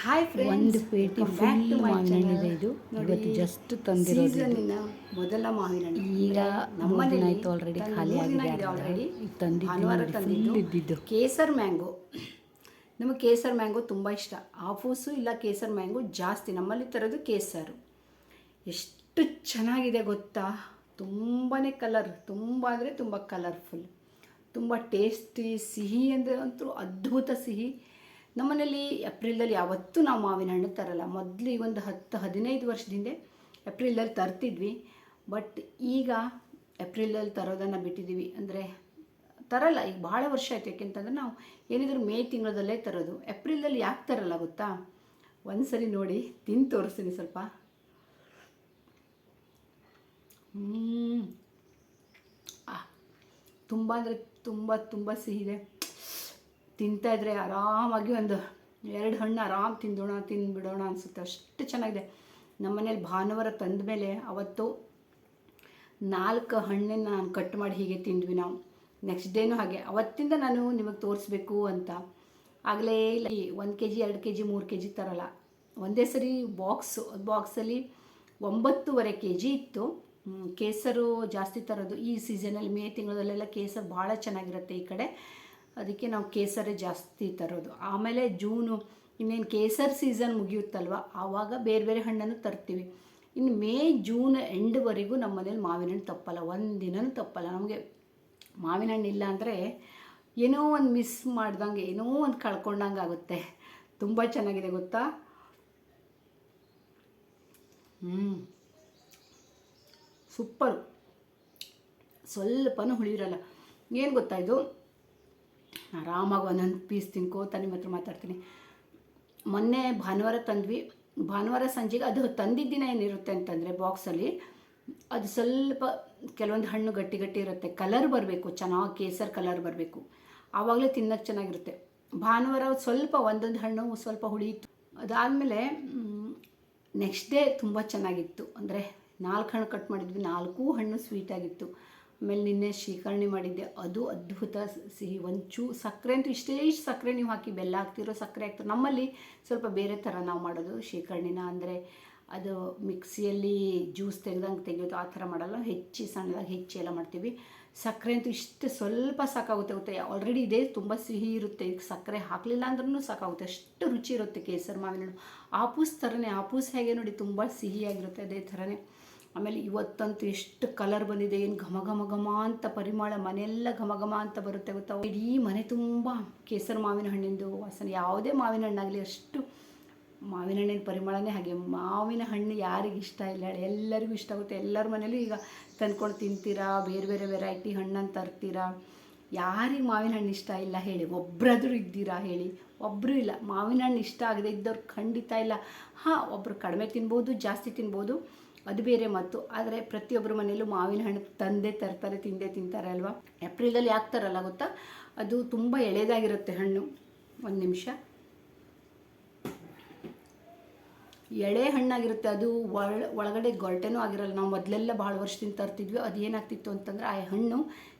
Hi ಒಂದು friends, ಪೇಟಿ welcome ಫುಲ್ ಬ್ಯಾಕ್ ಟು ಮೈ ಮಾವಿನ ಚಾನಲ್. ಹಣ್ಣಿದೆ. ಇದು ನೋಡಿ, ಇವತ್ತು ಜಸ್ಟ್ ತಂದಿರೋದು. ಇದು ಸೀಸನ್ನಿನ ಮೊದಲ ಮಾವಿನ ಹಣ್ಣು. ಈಗ ನಮ್ಮ 3 ದಿನ ಮನೇಲಿ ಆಯಿತು, ಆಲ್ರೆಡಿ ತಂದು ಖಾಲಿ 3 ದಿನ ಆಗಿದೆ. ಇದೆ ಆಲ್ರೆಡಿ. ತಂದಿದ್ದು ಭಾನುವಾರ ನೋಡಿ, ತಂದಿದ್ದು ಫುಲ್ ಇದ್ದಿದ್ದು. ಕೇಸರ್ ಮ್ಯಾಂಗೋ. ನಮಗೆ ಕೇಸರ್ ಮ್ಯಾಂಗೋ ತುಂಬ ಇಷ್ಟ. ಆಫೂಸು ಇಲ್ಲ ಕೇಸರ್ ಮ್ಯಾಂಗೋ ಜಾಸ್ತಿ ನಮ್ಮಲ್ಲಿ ತರೋದು ಕೇಸರು. ಎಷ್ಟು ಚೆನ್ನಾಗಿದೆ ಗೊತ್ತಾ, ತುಂಬಾ ಕಲರ್, ತುಂಬ ಅಂದರೆ ತುಂಬ ಕಲರ್ಫುಲ್, ತುಂಬ ಟೇಸ್ಟಿ, ಸಿಹಿ ಅಂದರೆ ಅಂತೂ ಅದ್ಭುತ ಸಿಹಿ. ನಮ್ಮನೇಲಿ ಏಪ್ರಿಲಲ್ಲಿ ಯಾವತ್ತೂ ನಾವು ಮಾವಿನ ಹಣ್ಣು ತರಲ್ಲ. ಮೊದಲು ಈ ಒಂದು 10-15 ವರ್ಷದ ಹಿಂದೆ ಏಪ್ರಿಲಲ್ಲಿ ತರ್ತಿದ್ವಿ. ಬಟ್ ಈಗ ಏಪ್ರಿಲಲ್ಲಿ ತರೋದನ್ನು ಬಿಟ್ಟಿದ್ದೀವಿ. ಅಂದರೆ ತರಲ್ಲ, ಈಗ ಭಾಳ ವರ್ಷ ಆಯ್ತು. ಯಾಕೆಂತಂದರೆ ನಾವು ಏನಿದ್ರು ಮೇ ತಿಂಗಳಲ್ಲೇ ತರೋದು. ಏಪ್ರಿಲಲ್ಲಿ ಯಾಕೆ ತರಲ್ಲ ಗೊತ್ತಾ? ಒಂದು ಸರಿ ನೋಡಿ, ತಿಂದು ತೋರಿಸ್ತೀನಿ ಸ್ವಲ್ಪ. ತುಂಬ ಅಂದರೆ ತುಂಬ ತುಂಬ ಸಿಹಿದೆ. ತಿಂತಾಯಿದ್ರೆ ಆರಾಮಾಗಿ ಒಂದು 2 ಹಣ್ಣು ಆರಾಮ್ ತಿಂದುಬಿಡೋಣ ಅನಿಸುತ್ತೆ, ಅಷ್ಟು ಚೆನ್ನಾಗಿದೆ. ನಮ್ಮನೇಲಿ ಭಾನುವಾರ ತಂದ ಮೇಲೆ ಅವತ್ತು 4 ಹಣ್ಣನ್ನು ನಾನು ಕಟ್ ಮಾಡಿ ಹೀಗೆ ತಿಂದ್ವಿ ನಾವು. ನೆಕ್ಸ್ಟ್ ಡೇನೂ ಹಾಗೆ. ಅವತ್ತಿಂದ ನಾನು ನಿಮಗೆ ತೋರಿಸ್ಬೇಕು ಅಂತ ಆಗಲೇ ಇಲ್ಲ. 1 kg 2 kg 3 kg ತರಲ್ಲ, ಒಂದೇ ಸರಿ ಬಾಕ್ಸಲ್ಲಿ 9.5 kg ಇತ್ತು. ಕೇಸರು ಜಾಸ್ತಿ ತರೋದು ಈ ಸೀಸನಲ್ಲಿ. ಮೇ ತಿಂಗಳಲ್ಲೆಲ್ಲ ಕೇಸರು ಭಾಳ ಚೆನ್ನಾಗಿರುತ್ತೆ ಈ ಕಡೆ, ಅದಕ್ಕೆ ನಾವು ಕೇಸರೇ ಜಾಸ್ತಿ ತರೋದು. ಆಮೇಲೆ ಜೂನು ಇನ್ನೇನು ಕೇಸರ್ ಸೀಸನ್ ಮುಗಿಯುತ್ತಲ್ವ, ಆವಾಗ ಬೇರೆ ಬೇರೆ ಹಣ್ಣನ್ನು ತರ್ತೀವಿ. ಇನ್ನು ಮೇ ಜೂನ್ ಎಂಡ್ವರೆಗೂ ನಮ್ಮ ಮನೇಲಿ ಮಾವಿನ ಹಣ್ಣು ತಪ್ಪಲ್ಲ, ಒಂದಿನೂ ತಪ್ಪಲ್ಲ. ನಮಗೆ ಮಾವಿನ ಹಣ್ಣು ಇಲ್ಲ ಅಂದರೆ ಏನೋ ಒಂದು ಮಿಸ್ ಮಾಡ್ದಂಗೆ, ಏನೋ ಒಂದು ಕಳ್ಕೊಂಡಂಗೆ ಆಗುತ್ತೆ. ತುಂಬ ಚೆನ್ನಾಗಿದೆ ಗೊತ್ತಾ. ಸೂಪರು, ಸ್ವಲ್ಪನೂ ಹುಳಿ ಇರಲ್ಲ. ಏನು ಗೊತ್ತಾ, ಇದು ಆರಾಮಾಗಿ ಒಂದೊಂದು ಪೀಸ್ ತಿನ್ಕೋತ ನಿಮ್ಮ ಹತ್ರ ಮಾತಾಡ್ತೀನಿ. ಮೊನ್ನೆ ಭಾನುವಾರ ತಂದ್ವಿ. ಭಾನುವಾರ ಸಂಜೆಗೆ ಅದು ತಂದಿದ್ದ ದಿನ ಏನಿರುತ್ತೆ ಅಂತಂದರೆ ಬಾಕ್ಸಲ್ಲಿ ಅದು ಸ್ವಲ್ಪ ಕೆಲವೊಂದು ಹಣ್ಣು ಗಟ್ಟಿ ಗಟ್ಟಿ ಇರುತ್ತೆ. ಕಲರ್ ಬರಬೇಕು, ಚೆನ್ನಾಗಿ ಕೇಸರ್ ಕಲರ್ ಬರಬೇಕು, ಆವಾಗಲೇ ತಿನ್ನೋಕ್ಕೆ ಚೆನ್ನಾಗಿರುತ್ತೆ. ಭಾನುವಾರ ಸ್ವಲ್ಪ ಒಂದೊಂದು ಹಣ್ಣು ಸ್ವಲ್ಪ ಹುಳಿ ಇತ್ತು. ಅದಾದಮೇಲೆ ನೆಕ್ಸ್ಟ್ ಡೇ ತುಂಬ ಚೆನ್ನಾಗಿತ್ತು. ಅಂದರೆ 4 ಹಣ್ಣು ಕಟ್ ಮಾಡಿದ್ವಿ, 4 ಹಣ್ಣು ಸ್ವೀಟಾಗಿತ್ತು. ಆಮೇಲೆ ನಿನ್ನೆ ಶ್ರೀಕರಣಿ ಮಾಡಿದ್ದೆ, ಅದು ಅದ್ಭುತ ಸಿಹಿ. ಸಕ್ಕರೆ ಅಂತೂ ಇಷ್ಟೇ ಸಕ್ಕರೆ ನೀವು ಹಾಕಿ, ಬೆಲ್ಲ ಹಾಕ್ತಿರೋ ಸಕ್ಕರೆ ಹಾಕ್ತಿರೋ. ನಮ್ಮಲ್ಲಿ ಸ್ವಲ್ಪ ಬೇರೆ ಥರ ನಾವು ಮಾಡೋದು ಶ್ರೀಕರಣಿನ. ಅಂದರೆ ಅದು ಮಿಕ್ಸಿಯಲ್ಲಿ ಜ್ಯೂಸ್ ತೆಗೆಯೋದು ಆ ಥರ ಮಾಡಲ್ಲ, ಸಣ್ಣದಾಗಿ ಹೆಚ್ಚಿ ಎಲ್ಲ ಮಾಡ್ತೀವಿ. ಸಕ್ಕರೆ ಅಂತೂ ಇಷ್ಟು ಸ್ವಲ್ಪ ಸಾಕಾಗುತ್ತೆ. ಆಲ್ರೆಡಿ ಇದೆ ತುಂಬ ಸಿಹಿ ಇರುತ್ತೆ, ಈಗ ಸಕ್ಕರೆ ಹಾಕಲಿಲ್ಲ ಅಂದ್ರೂ ಸಾಕಾಗುತ್ತೆ, ಅಷ್ಟು ರುಚಿ ಇರುತ್ತೆ ಕೇಸರಿ ಮಾವಿನ ಹಣ್ಣು. ಆಪೂಸ್ ಥರನೇ, ಆಪೂಸ್ ಹೇಗೆ ನೋಡಿ ತುಂಬ ಸಿಹಿಯಾಗಿರುತ್ತೆ, ಅದೇ ಥರನೇ. ಆಮೇಲೆ ಇವತ್ತಂತೂ ಎಷ್ಟು ಕಲರ್ ಬಂದಿದೆ, ಏನು ಘಮ ಘಮ ಘಮ ಅಂತ ಪರಿಮಳ, ಮನೆಯೆಲ್ಲ ಘಮ ಘಮ ಅಂತ ಬರುತ್ತೆ ಗೊತ್ತಾ. ಇಡೀ ಮನೆ ತುಂಬ ಕೇಸರಿ ಮಾವಿನ ಹಣ್ಣಿಂದು ವಾಸನೆ. ಯಾವುದೇ ಮಾವಿನ ಹಣ್ಣಾಗಲಿ ಅಷ್ಟು ಮಾವಿನ ಹಣ್ಣಿನ ಪರಿಮಳನೇ ಹಾಗೆ. ಮಾವಿನ ಹಣ್ಣು ಯಾರಿಗೆ ಇಷ್ಟ ಇಲ್ಲ ಹೇಳಿ, ಎಲ್ಲರಿಗೂ ಇಷ್ಟ ಆಗುತ್ತೆ. ಎಲ್ಲರ ಮನೇಲೂ ಈಗ ತಂದ್ಕೊಂಡು ತಿಂತೀರಾ, ಬೇರೆ ಬೇರೆ ವೆರೈಟಿ ಹಣ್ಣನ್ನು ತರ್ತೀರಾ. ಯಾರಿಗೆ ಮಾವಿನ ಹಣ್ಣು ಇಷ್ಟ ಇಲ್ಲ ಹೇಳಿ? ಒಬ್ಬರಾದರೂ ಇದ್ದೀರಾ ಹೇಳಿ? ಒಬ್ಬರು ಇಲ್ಲ. ಮಾವಿನ ಹಣ್ಣು ಇಷ್ಟ ಆಗದೆ ಇದ್ದವ್ರು ಖಂಡಿತ ಇಲ್ಲ. ಒಬ್ಬರು ಕಡಿಮೆ ತಿನ್ಬೋದು, ಜಾಸ್ತಿ ತಿನ್ಬೋದು, ಅದು ಬೇರೆ ಮಾತು. ಆದರೆ ಪ್ರತಿಯೊಬ್ಬರ ಮನೆಯಲ್ಲೂ ಮಾವಿನ ಹಣ್ಣು ತಿಂದೇ ತಿಂತಾರೆ ಅಲ್ವಾ. ಏಪ್ರಿಲಲ್ಲಿ ಯಾಕೆ ತರಲ್ಲ ಗೊತ್ತಾ? ಅದು ತುಂಬ ಎಳೆದಾಗಿರುತ್ತೆ ಹಣ್ಣು. ಒಂದು ನಿಮಿಷ. ಎಳೆ ಹಣ್ಣಾಗಿರುತ್ತೆ ಅದು, ಒಳಗಡೆ ಗೊರಟೆನೂ ಆಗಿರಲ್ಲ. ನಾವು ಮೊದಲೆಲ್ಲ ಭಾಳ ವರ್ಷದಿಂದ ತರ್ತಿದ್ವಿ. ಅದು ಏನಾಗ್ತಿತ್ತು ಅಂತಂದರೆ, ಆ ಹಣ್ಣು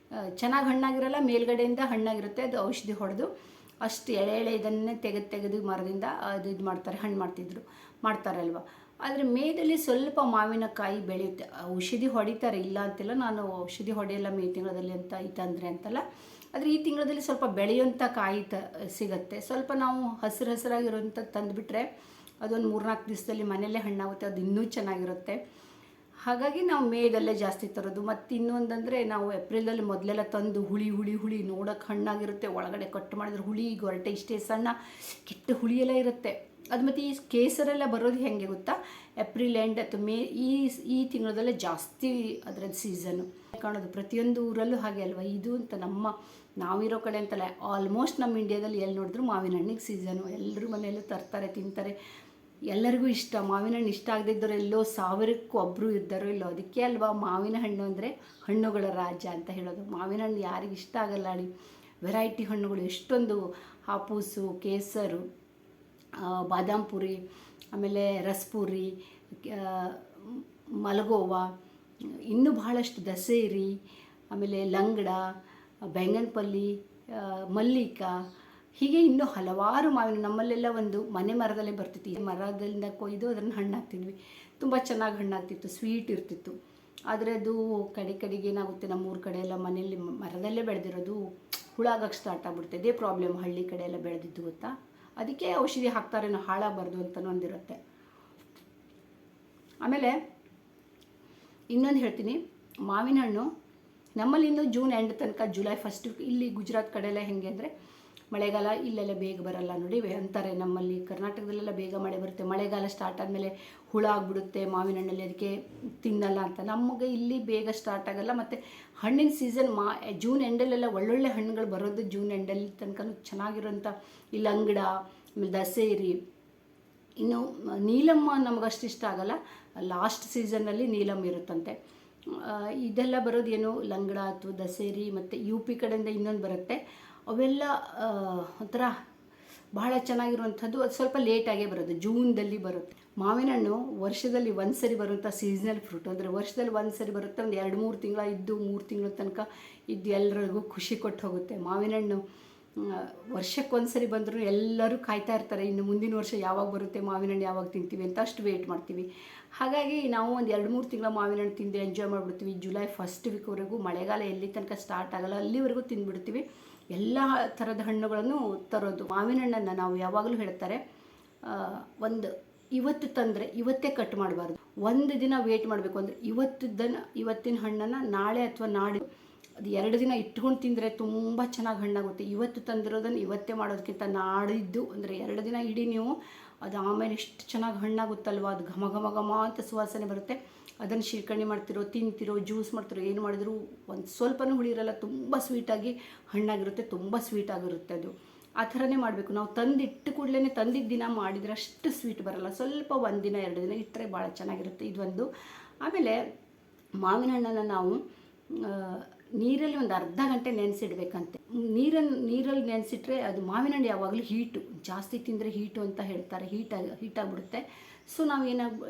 ಚೆನ್ನಾಗಿ ಹಣ್ಣಾಗಿರಲ್ಲ, ಮೇಲ್ಗಡೆಯಿಂದ ಹಣ್ಣಾಗಿರುತ್ತೆ, ಅದು ಔಷಧಿ ಹೊಡೆದು ಅಷ್ಟು ಎಳೆ ಇದನ್ನೇ ತೆಗೆದು ಮರದಿಂದ ಅದು ಇದು ಮಾಡ್ತಾರೆ, ಹಣ್ಣು ಮಾಡ್ತಾರಲ್ವ. ಆದರೆ ಮೇದಲ್ಲಿ ಸ್ವಲ್ಪ ಮಾವಿನಕಾಯಿ ಬೆಳೆಯುತ್ತೆ. ಔಷಧಿ ಹೊಡಿತಾರೆ, ಇಲ್ಲ ಅಂತಿಲ್ಲ, ನಾನು ಔಷಧಿ ಹೊಡೆಯಲ್ಲ ಮೇ ತಿಂಗಳಲ್ಲಿ ಅಂತ ಇತ್ತಂದರೆ ಅಂತಲ್ಲ. ಆದರೆ ಈ ತಿಂಗಳಲ್ಲಿ ಸ್ವಲ್ಪ ಬೆಳೆಯುವಂಥ ಕಾಯಿ ಸಿಗುತ್ತೆ. ಸ್ವಲ್ಪ ನಾವು ಹಸಿರಾಗಿರುವಂಥ ತಂದುಬಿಟ್ರೆ ಅದೊಂದು 3-4 ದಿವಸದಲ್ಲಿ ಮನೆಯಲ್ಲೇ ಹಣ್ಣಾಗುತ್ತೆ, ಅದು ಇನ್ನೂ ಚೆನ್ನಾಗಿರುತ್ತೆ. ಹಾಗಾಗಿ ನಾವು ಮೇದಲ್ಲೇ ಜಾಸ್ತಿ ತರೋದು. ಮತ್ತು ಇನ್ನೊಂದಂದರೆ, ನಾವು ಏಪ್ರಿಲಲ್ಲಿ ಮೊದಲೆಲ್ಲ ತಂದು ಹುಳಿ ನೋಡೋಕೆ ಹಣ್ಣಾಗಿರುತ್ತೆ, ಒಳಗಡೆ ಕಟ್ ಮಾಡಿದ್ರೆ ಹುಳಿ ಗೊರಟೆ ಇಷ್ಟೇ ಸಣ್ಣ, ಕೆಟ್ಟ ಹುಳಿಯೆಲ್ಲ ಇರುತ್ತೆ ಅದು. ಮತ್ತು ಈ ಕೇಸರೆಲ್ಲ ಬರೋದು ಹೇಗೆ ಗೊತ್ತಾ? ಏಪ್ರಿಲ್ ಎಂಡ್ ಅಥವಾ ಮೇ ಈ ತಿಂಗಳಲ್ಲೇ ಜಾಸ್ತಿ ಅದರದ್ದು ಸೀಸನ್ನು ಕಾಣೋದು. ಪ್ರತಿಯೊಂದು ಊರಲ್ಲೂ ಹಾಗೆ ಅಲ್ವಾ ಇದು ಅಂತ. ನಾವಿರೋ ಕಡೆ ಅಂತಲ್ಲ, ಆಲ್ಮೋಸ್ಟ್ ನಮ್ಮ ಇಂಡಿಯಾದಲ್ಲಿ ಎಲ್ಲಿ ನೋಡಿದ್ರು ಮಾವಿನ ಹಣ್ಣಿಗೆ ಸೀಸನು. ಎಲ್ಲರೂ ಮನೆಯಲ್ಲೂ ತರ್ತಾರೆ, ತಿಂತಾರೆ, ಎಲ್ಲರಿಗೂ ಇಷ್ಟ. ಮಾವಿನ ಹಣ್ಣು ಇಷ್ಟ ಆಗದೆ ಇದ್ದವರು ಎಲ್ಲೋ 1000ಕ್ಕೆ ಒಬ್ಬರು ಇದ್ದಾರೋ ಇಲ್ಲೋ. ಅದಕ್ಕೆ ಅಲ್ವಾ ಮಾವಿನ ಹಣ್ಣು ಅಂದರೆ ಹಣ್ಣುಗಳ ರಾಜ್ಯ ಅಂತ ಹೇಳೋದು. ಮಾವಿನ ಹಣ್ಣು ಯಾರಿಗೆ ಇಷ್ಟ ಆಗಲ್ಲ ಹೇಳಿ? ವೆರೈಟಿ ಹಣ್ಣುಗಳು ಎಷ್ಟೊಂದು, ಹಾಪೂಸು, ಕೇಸರು, ಬಾದಾಮ್ ಪುರಿ, ಆಮೇಲೆ ರಸಪುರಿ, ಮಲಗೋವ, ಇನ್ನೂ ಬಹಳಷ್ಟು, ದಸೇರಿ, ಆಮೇಲೆ ಲಂಗಡ, ಬೆಂಗನಪಲ್ಲಿ, ಮಲ್ಲಿಕ, ಹೀಗೆ ಇನ್ನೂ ಹಲವಾರು ಮಾವಿನ ನಮ್ಮಲ್ಲೆಲ್ಲ ಒಂದು ಮನೆ ಮರದಲ್ಲೇ ಬರ್ತಿತ್ತು. ಈ ಮರದಿಂದ ಕೊಯ್ದು ಅದನ್ನು ಹಣ್ಣು ಹಾಕ್ತಿದ್ವಿ. ತುಂಬ ಚೆನ್ನಾಗಿ ಹಣ್ಣಾಗ್ತಿತ್ತು, ಸ್ವೀಟ್ ಇರ್ತಿತ್ತು. ಆದರೆ ಅದು ಕಡೆಗೆ ಏನಾಗುತ್ತೆ, ನಮ್ಮೂರ ಕಡೆ ಎಲ್ಲ ಮನೆಯಲ್ಲಿ ಮರದಲ್ಲೇ ಬೆಳೆದಿರೋದು ಹುಳ ಆಗಕ್ಕೆ ಸ್ಟಾರ್ಟ್ ಆಗ್ಬಿಡುತ್ತೆ. ಇದೇ ಪ್ರಾಬ್ಲಮ್ ಹಳ್ಳಿ ಕಡೆ ಎಲ್ಲ ಬೆಳೆದಿದ್ದು ಗೊತ್ತಾ. ಅದಕ್ಕೆ ಔಷಧಿ ಹಾಕ್ತಾರೇನೋ ಹಾಳಾಗಬಾರ್ದು ಅಂತಲೂ ಒಂದಿರುತ್ತೆ. ಆಮೇಲೆ ಇನ್ನೊಂದು ಹೇಳ್ತೀನಿ, ಮಾವಿನ ಹಣ್ಣು ನಮ್ಮಲ್ಲಿ ಇನ್ನೂ ಜೂನ್ ಎಂಡ್ ತನಕ, ಜುಲೈ ಫಸ್ಟ್ ಇಲ್ಲಿ ಗುಜರಾತ್ ಕಡೆ ಎಲ್ಲ ಹೆಂಗೆ ಅಂದರೆ ಮಳೆಗಾಲ ಇಲ್ಲೆಲ್ಲ ಬೇಗ ಬರಲ್ಲ ನೋಡಿ ಅಂತಾರೆ. ನಮ್ಮಲ್ಲಿ ಕರ್ನಾಟಕದಲ್ಲೆಲ್ಲ ಬೇಗ ಮಳೆ ಬರುತ್ತೆ, ಮಳೆಗಾಲ ಸ್ಟಾರ್ಟ್ ಆದಮೇಲೆ ಹುಳ ಆಗಿಬಿಡುತ್ತೆ ಮಾವಿನ ಹಣ್ಣಲ್ಲಿ, ಅದಕ್ಕೆ ತಿನ್ನಲ್ಲ ಅಂತ. ನಮಗೆ ಇಲ್ಲಿ ಬೇಗ ಸ್ಟಾರ್ಟ್ ಆಗಲ್ಲ. ಮತ್ತು ಹಣ್ಣಿನ ಸೀಸನ್ ಜೂನ್ ಎಂಡಲ್ಲೆಲ್ಲ ಒಳ್ಳೊಳ್ಳೆ ಹಣ್ಣುಗಳು ಬರೋದು ಜೂನ್ ಎಂಡಲ್ಲಿ ತನಕ ಚೆನ್ನಾಗಿರೋಂಥ ಈ ಲಂಗಡ, ಆಮೇಲೆ ದಸೇರಿ, ಇನ್ನು ನೀಲಮ್ಮ ನಮಗಷ್ಟು ಇಷ್ಟ ಆಗಲ್ಲ, ಲಾಸ್ಟ್ ಸೀಸನ್ನಲ್ಲಿ ನೀಲಮ್ಮ ಇರುತ್ತಂತೆ. ಇದೆಲ್ಲ ಬರೋದು ಏನು ಲಂಗಡ ಅಥವಾ ದಸೇರಿ, ಮತ್ತು ಯು ಪಿ ಕಡೆಯಿಂದ ಇನ್ನೊಂದು ಬರುತ್ತೆ, ಅವೆಲ್ಲ ಒಂಥರ ಬಹಳ ಚೆನ್ನಾಗಿರುವಂಥದ್ದು. ಅದು ಸ್ವಲ್ಪ ಲೇಟಾಗೇ ಬರೋದು, ಜೂನ್ದಲ್ಲಿ ಬರುತ್ತೆ. ಮಾವಿನ ಹಣ್ಣು ವರ್ಷದಲ್ಲಿ ಒಂದು ಸರಿ ಬರುವಂಥ ಸೀಸ್ನಲ್ ಫ್ರೂಟ್. ಅಂದರೆ ವರ್ಷದಲ್ಲಿ ಒಂದು ಸರಿ ಬರುತ್ತೆ, ಒಂದು 2-3 ತಿಂಗಳ ಇದ್ದು 3 ತಿಂಗಳ ತನಕ ಇದ್ದು ಎಲ್ಲರಿಗೂ ಖುಷಿ ಕೊಟ್ಟು ಹೋಗುತ್ತೆ. ಮಾವಿನ ಹಣ್ಣು ವರ್ಷಕ್ಕೊಂದು ಸರಿ ಬಂದರೂ ಎಲ್ಲರೂ ಕಾಯ್ತಾ ಇರ್ತಾರೆ, ಇನ್ನು ಮುಂದಿನ ವರ್ಷ ಯಾವಾಗ ಬರುತ್ತೆ ಮಾವಿನ ಹಣ್ಣು, ಯಾವಾಗ ತಿಂತೀವಿ ಅಂತ ಅಷ್ಟು ವೆಯ್ಟ್ ಮಾಡ್ತೀವಿ. ಹಾಗಾಗಿ ನಾವು ಒಂದು 2-3 ತಿಂಗಳ ಮಾವಿನ ಹಣ್ಣು ತಿಂದು ಎಂಜಾಯ್ ಮಾಡಿಬಿಡ್ತೀವಿ. ಜುಲೈ ಫಸ್ಟ್ ವೀಕ್ವರೆಗೂ, ಮಳೆಗಾಲ ಎಲ್ಲಿ ತನಕ ಸ್ಟಾರ್ಟ್ ಆಗಲ್ಲ ಅಲ್ಲಿವರೆಗೂ ತಿಂದುಬಿಡ್ತೀವಿ. ಎಲ್ಲ ಥರದ ಹಣ್ಣುಗಳನ್ನು ತರೋದು. ಮಾವಿನ ಹಣ್ಣನ್ನು ನಾವು ಯಾವಾಗಲೂ ಹೇಳ್ತಾರೆ, ಒಂದು ಇವತ್ತು ತಂದರೆ ಇವತ್ತೇ ಕಟ್ ಮಾಡಬಾರ್ದು, ಒಂದು ದಿನ ವೇಟ್ ಮಾಡಬೇಕು. ಅಂದರೆ ಇವತ್ತಿನ ಹಣ್ಣನ್ನು ನಾಳೆ ಅಥವಾ ನಾಡಿದ್ದು ಅದು 2 ದಿನ ಇಟ್ಕೊಂಡು ತಿಂದರೆ ತುಂಬ ಚೆನ್ನಾಗಿ ಹಣ್ಣಾಗುತ್ತೆ. ಇವತ್ತು ತಂದಿರೋದನ್ನು ಇವತ್ತೇ ಮಾಡೋದಕ್ಕಿಂತ ನಾಡಿದ್ದು ಅಂದರೆ 2 ದಿನ ಇಡೀ ನೀವು ಅದು ಆಮೇಲೆ ಎಷ್ಟು ಚೆನ್ನಾಗಿ ಹಣ್ಣಾಗುತ್ತಲ್ವ, ಅದು ಘಮ ಘಮ ಘಮ ಅಂತ ಸುವಾಸನೆ ಬರುತ್ತೆ. ಅದನ್ನು ಶೀರ್ಕಣಿ ಮಾಡ್ತಿರೋ, ತಿಂತಿರೋ, ಜ್ಯೂಸ್ ಮಾಡ್ತಿರೋ, ಏನು ಮಾಡಿದ್ರು ಒಂದು ಸ್ವಲ್ಪನೂ ಹುಳಿರಲ್ಲ, ತುಂಬ ಸ್ವೀಟಾಗಿ ಹಣ್ಣಾಗಿರುತ್ತೆ, ತುಂಬ ಸ್ವೀಟಾಗಿರುತ್ತೆ. ಅದು ಆ ಥರನೇ ಮಾಡಬೇಕು. ನಾವು ತಂದಿಟ್ಟು ಕೂಡಲೇ ತಂದಿದ್ದ ದಿನ ಮಾಡಿದರೆ ಅಷ್ಟು ಸ್ವೀಟ್ ಬರಲ್ಲ, ಸ್ವಲ್ಪ 1 ದಿನ 2 ದಿನ ಇಟ್ಟರೆ ಭಾಳ ಚೆನ್ನಾಗಿರುತ್ತೆ. ಇದೊಂದು. ಆಮೇಲೆ ಮಾವಿನ ಹಣ್ಣನ್ನು ನಾವು ನೀರಲ್ಲಿ ಒಂದು ಅರ್ಧ ಗಂಟೆ ನೆನೆಸಿಡ್ಬೇಕಂತೆ. ನೀರಲ್ಲಿ ನೆನೆಸಿಟ್ರೆ ಅದು ಮಾವಿನ ಹಣ್ಣು ಯಾವಾಗಲೂ ಹೀಟು, ಜಾಸ್ತಿ ತಿಂದರೆ ಹೀಟು ಅಂತ ಹೇಳ್ತಾರೆ, ಹೀಟಾಗಿಬಿಡುತ್ತೆ. ಸೊ ನಾವು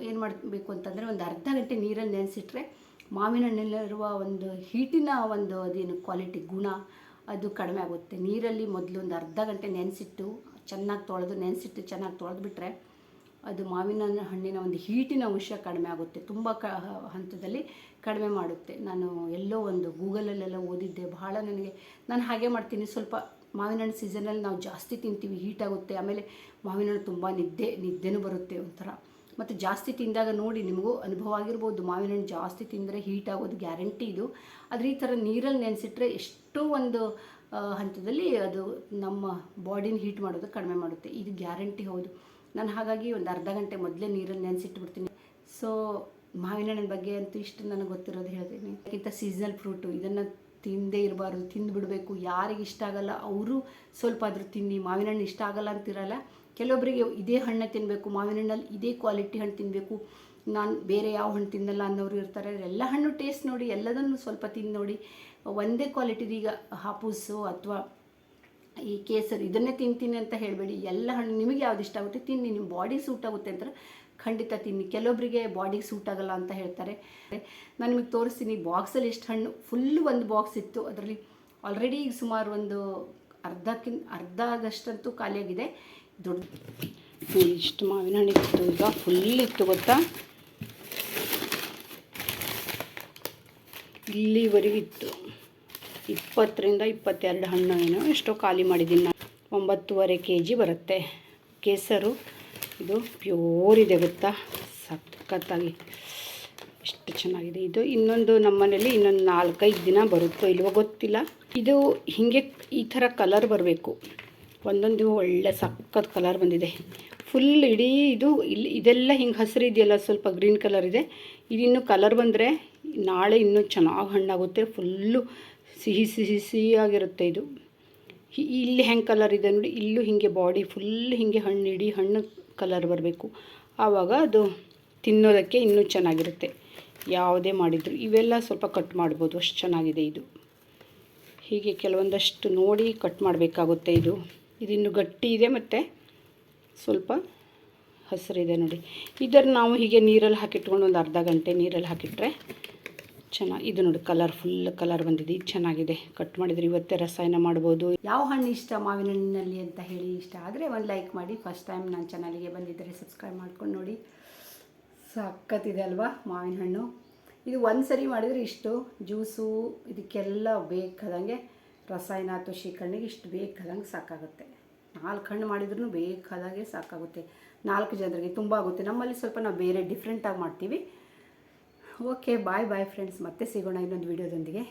ಏನು ಮಾಡಬೇಕು ಅಂತಂದರೆ ಒಂದು ಅರ್ಧ ಗಂಟೆ ನೀರಲ್ಲಿ ನೆನೆಸಿಟ್ರೆ ಮಾವಿನ ಹಣ್ಣಲ್ಲಿರುವ ಒಂದು ಹೀಟಿನ ಒಂದು ಅದೇನು ಕ್ವಾಲಿಟಿ ಗುಣ ಅದು ಕಡಿಮೆ ಆಗುತ್ತೆ. ನೀರಲ್ಲಿ ಮೊದಲು ಒಂದು ಅರ್ಧ ಗಂಟೆ ನೆನೆಸಿಟ್ಟು ಚೆನ್ನಾಗಿ ತೊಳೆದುಬಿಟ್ರೆ ಅದು ಮಾವಿನ ಹಣ್ಣಿನ ಒಂದು ಹೀಟಿನ ಅಂಶ ಕಡಿಮೆ ಆಗುತ್ತೆ, ತುಂಬ ಹಂತದಲ್ಲಿ ಕಡಿಮೆ ಮಾಡುತ್ತೆ. ನಾನು ಎಲ್ಲೋ ಒಂದು ಗೂಗಲಲ್ಲೆಲ್ಲ ಓದಿದ್ದೆ, ಬಹಳ ನಾನು ಹಾಗೆ ಮಾಡ್ತೀನಿ. ಸ್ವಲ್ಪ ಮಾವಿನ ಹಣ್ಣು ಸೀಸನಲ್ಲಿ ನಾವು ಜಾಸ್ತಿ ತಿಂತೀವಿ, ಹೀಟಾಗುತ್ತೆ. ಆಮೇಲೆ ಮಾವಿನ ಹಣ್ಣು ತುಂಬ ನಿದ್ದೆನೂ ಬರುತ್ತೆ ಒಂಥರ. ಮತ್ತು ಜಾಸ್ತಿ ತಿಂದಾಗ ನೋಡಿ ನಿಮಗೂ ಅನುಭವ ಆಗಿರ್ಬೋದು, ಮಾವಿನ ಹಣ್ಣು ಜಾಸ್ತಿ ತಿಂದರೆ ಹೀಟ್ ಆಗೋದು ಗ್ಯಾರಂಟಿ ಇದು. ಆದರೆ ಈ ಥರ ನೀರಲ್ಲಿ ನೆನೆಸಿಟ್ರೆ ಎಷ್ಟೋ ಒಂದು ಹಂತದಲ್ಲಿ ಅದು ನಮ್ಮ ಬಾಡಿನ ಹೀಟ್ ಮಾಡೋದು ಕಡಿಮೆ ಮಾಡುತ್ತೆ, ಇದು ಗ್ಯಾರಂಟಿ ಹೌದು. ನಾನು ಹಾಗಾಗಿ ಒಂದು ಅರ್ಧ ಗಂಟೆ ಮೊದಲೇ ನೀರಲ್ಲಿ ನೆನೆಸಿಟ್ಬಿಡ್ತೀನಿ. ಸೊ ಮಾವಿನ ಹಣ್ಣಿನ ಬಗ್ಗೆ ಅಂತೂ ಇಷ್ಟು ನನಗೆ ಗೊತ್ತಿರೋದು ಹೇಳ್ತೀನಿ. ಅದಕ್ಕಿಂತ ಸೀಸನಲ್ ಫ್ರೂಟು, ಇದನ್ನು ತಿಂದೇ ಇರಬಾರ್ದು, ತಿಂದುಬಿಡಬೇಕು. ಯಾರಿಗೆ ಇಷ್ಟ ಆಗಲ್ಲ ಅವರು ಸ್ವಲ್ಪ ಆದರೂ ತಿನ್ನಿ. ಮಾವಿನ ಹಣ್ಣು ಇಷ್ಟ ಆಗಲ್ಲ ಅಂತಿರಲ್ಲ, ಕೆಲವೊಬ್ಬರಿಗೆ ಇದೇ ಹಣ್ಣು ತಿನ್ನಬೇಕು, ಮಾವಿನ ಹಣ್ಣಲ್ಲಿ ಇದೇ ಕ್ವಾಲಿಟಿ ಹಣ್ಣು ತಿನ್ನಬೇಕು, ನಾನು ಬೇರೆ ಯಾವ ಹಣ್ಣು ತಿನ್ನಲ್ಲ ಅನ್ನೋರು ಇರ್ತಾರೆ. ಎಲ್ಲ ಹಣ್ಣು ಟೇಸ್ಟ್ ನೋಡಿ, ಎಲ್ಲದನ್ನು ಸ್ವಲ್ಪ ತಿಂದು ನೋಡಿ. ಒಂದೇ ಕ್ವಾಲಿಟಿದು ಈಗ ಹಾಪೂಸು ಅಥವಾ ಈ ಕೇಸರಿ ಇದನ್ನೇ ತಿಂತೀನಿ ಅಂತ ಹೇಳಬೇಡಿ. ಎಲ್ಲ ಹಣ್ಣು ನಿಮಗೆ ಯಾವ್ದು ಇಷ್ಟ ಆಗುತ್ತೆ ತಿನ್ನಿ, ನಿಮ್ಮ ಬಾಡಿಗೆ ಸೂಟ್ ಆಗುತ್ತೆ ಅಂತ ಖಂಡಿತ ತಿನ್ನಿ. ಕೆಲವೊಬ್ಬರಿಗೆ ಬಾಡಿಗೆ ಸೂಟ್ ಆಗಲ್ಲ ಅಂತ ಹೇಳ್ತಾರೆ. ನಾನು ನಿಮಗೆ ತೋರಿಸ್ತೀನಿ ಬಾಕ್ಸಲ್ಲಿ ಎಷ್ಟು ಹಣ್ಣು. ಫುಲ್ಲು ಒಂದು ಬಾಕ್ಸ್ ಇತ್ತು, ಅದರಲ್ಲಿ ಆಲ್ರೆಡಿ ಈಗ ಸುಮಾರು ಒಂದು ಅರ್ಧದಷ್ಟಂತೂ ಖಾಲಿಯಾಗಿದೆ. ದೊಡ್ಡ ಇಷ್ಟು ಮಾವಿನ ಹಣ್ಣು ಇತ್ತು, ಈಗ ಫುಲ್ ಇತ್ತು ಗೊತ್ತಾ, ಇಲ್ಲಿವರೆಗೂ ಇತ್ತು. 20ರಿಂದ 22 ಹಣ್ಣು ಏನೋ ಎಷ್ಟೋ ಖಾಲಿ ಮಾಡಿದ್ದೀನಿ ನಾನು. 9.5 kg ಬರುತ್ತೆ. ಕೇಸರು ಇದು ಪ್ಯೂರ್ ಇದೆ ಗೊತ್ತಾ, ಸಖತ್ತಾಗಿ ಎಷ್ಟು ಚೆನ್ನಾಗಿದೆ ಇದು. ಇನ್ನೊಂದು ನಮ್ಮನೇಲಿ ಇನ್ನೊಂದು 4-5 ದಿನ ಬರುತ್ತೋ ಇಲ್ವೋ ಗೊತ್ತಿಲ್ಲ. ಇದು ಹೀಗೆ ಈ ಥರ ಕಲರ್ ಬರಬೇಕು. ಒಂದೊಂದು ಒಳ್ಳೆ ಸಖತ್ ಕಲರ್ ಬಂದಿದೆ. ಫುಲ್ ಇಡೀ ಇದು ಇದೆಲ್ಲ ಹಿಂಗೆ ಹಸಿರು ಇದೆಯಲ್ಲ, ಸ್ವಲ್ಪ ಗ್ರೀನ್ ಕಲರ್ ಇದೆ. ಇದಿನ್ನೂ ಕಲರ್ ಬಂದರೆ ನಾಳೆ ಇನ್ನೂ ಚೆನ್ನಾಗಿ ಹಣ್ಣಾಗುತ್ತೆ. ಫುಲ್ಲು ಸಿಹಿಯಾಗಿರುತ್ತೆ ಇದು. ಇಲ್ಲಿ ಹೆಂಗೆ ಕಲರ್ ಇದೆ ನೋಡಿ, ಇಲ್ಲೂ ಹೀಗೆ ಬಾಡಿ ಫುಲ್ ಹೀಗೆ ಹಣ್ಣು ಇಡೀ ಹಣ್ಣು ಕಲರ್ ಬರಬೇಕು. ಆವಾಗ ಅದು ತಿನ್ನೋದಕ್ಕೆ ಇನ್ನೂ ಚೆನ್ನಾಗಿರುತ್ತೆ ಯಾವುದೇ ಮಾಡಿದ್ರು. ಇವೆಲ್ಲ ಸ್ವಲ್ಪ ಕಟ್ ಮಾಡ್ಬೋದು, ಅಷ್ಟು ಚೆನ್ನಾಗಿದೆ ಇದು. ಹೀಗೆ ಕೆಲವೊಂದಷ್ಟು ನೋಡಿ ಕಟ್ ಮಾಡಬೇಕಾಗುತ್ತೆ. ಇದಿನ್ನೂ ಗಟ್ಟಿ ಇದೆ ಮತ್ತು ಸ್ವಲ್ಪ ಹಸಿರಿದೆ ನೋಡಿ. ಇದನ್ನು ನಾವು ಹೀಗೆ ನೀರಲ್ಲಿ ಹಾಕಿಟ್ಕೊಂಡು ಒಂದು ಅರ್ಧ ಗಂಟೆ ನೀರಲ್ಲಿ ಹಾಕಿಟ್ರೆ ಚೆನ್ನಾಗಿ ಇದು ನೋಡಿ ಫುಲ್ ಕಲರ್ ಬಂದಿದೆ, ಇದು ಚೆನ್ನಾಗಿದೆ. ಕಟ್ ಮಾಡಿದರೆ ಇವತ್ತೇ ರಸಾಯನ ಮಾಡ್ಬೋದು. ಯಾವ ಹಣ್ಣು ಇಷ್ಟ ಮಾವಿನ ಹಣ್ಣಿನಲ್ಲಿ ಅಂತ ಹೇಳಿ, ಇಷ್ಟ ಆದರೆ ಒಂದು ಲೈಕ್ ಮಾಡಿ. ಫಸ್ಟ್ ಟೈಮ್ ನನ್ನ ಚಾನಲಿಗೆ ಬಂದಿದ್ದರೆ ಸಬ್ಸ್ಕ್ರೈಬ್ ಮಾಡ್ಕೊಂಡು ನೋಡಿ. ಸಕ್ಕತ್ತಿದೆ ಅಲ್ವಾ ಮಾವಿನ ಹಣ್ಣು. ಇದು ಒಂದು ಸರಿ ಮಾಡಿದರೆ ಇಷ್ಟು ಜ್ಯೂಸು ಇದಕ್ಕೆಲ್ಲ ಬೇಕಾದಂಗೆ ರಸಾಯನ ಅಥವಾ ಶೀಕರಣೆಗೆ ಇಷ್ಟು ಬೇಕಾದಂಗೆ ಸಾಕಾಗುತ್ತೆ. 4 ಹಣ್ಣು ಮಾಡಿದ್ರೂ ಬೇಕಾದಾಗೆ ಸಾಕಾಗುತ್ತೆ. 4 ಜನರಿಗೆ ತುಂಬ ಆಗುತ್ತೆ. ನಮ್ಮಲ್ಲಿ ಸ್ವಲ್ಪ ನಾವು ಬೇರೆ ಡಿಫ್ರೆಂಟಾಗಿ ಮಾಡ್ತೀವಿ. Okay, bye friends. ಮತ್ತೆ ಸಿಗೋಣ ಇನ್ನೊಂದು ವೀಡಿಯೋದೊಂದಿಗೆ.